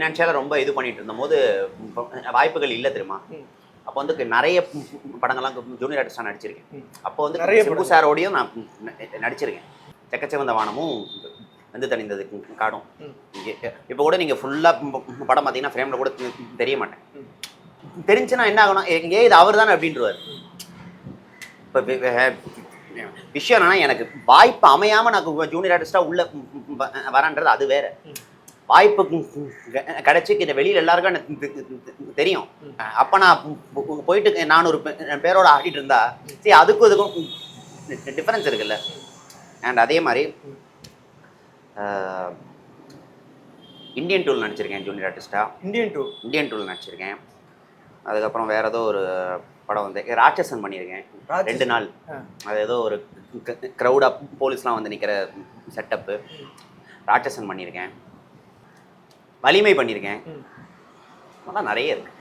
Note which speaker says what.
Speaker 1: ஃபைனான்ஷியலாக ரொம்ப இது பண்ணிட்டு இருந்தபோது வாய்ப்புகள் இல்லை தெரியுமா. அப்போ வந்து நிறைய படங்கள்லாம் ஜூனியர் ஆர்டிஸ்டாக நடிச்சிருக்கேன். அப்போ வந்து நிறைய சிம்பு சாரோடையும் நான் நடிச்சிருக்கேன். செக்கச்சிவந்த வானமும் வந்து தணிந்தது காடும். இப்போ கூட நீங்கள் ஃபுல்லாக படம் பார்த்தீங்கன்னா ஃப்ரேமில் கூட தெரிய மாட்டேன். தெரிஞ்சுன்னா என்ன ஆகணும், இது அவர் தானே அப்படின்றவார். இப்போ விஷயம் என்னன்னா, எனக்கு வாய்ப்பு அமையாமல் நான் ஜூனியர் ஆர்டிஸ்டாக உள்ள வரேன்றது அது வேற. வாய்ப்பு கிடைச்சி இந்த வெளியில் எல்லாருக்கும் எனக்கு தெரியும். அப்போ நான் போயிட்டு நான் ஒரு பேரோட ஆடிட்டு இருந்தா சரி, அதுக்கும் இதுக்கும் டிஃப்ரென்ஸ் இருக்குல்ல. அண்ட் அதே மாதிரி இந்தியன் டூல் நடிச்சிருக்கேன் ஜூனியர் ஆர்டிஸ்டாக. இந்தியன் டூல் நடிச்சிருக்கேன். அதுக்கப்புறம் வேறு ஏதோ ஒரு படம் வந்து ராட்சசன் பண்ணியிருக்கேன் 2 நாள். அது ஏதோ ஒரு க்ரௌடாக போலீஸ்லாம் வந்து நிற்கிற செட்டப்பு. ராட்சசன் பண்ணியிருக்கேன். வலிமை பண்ணியிருக்கேன். அதெல்லாம் நிறைய இருக்குது.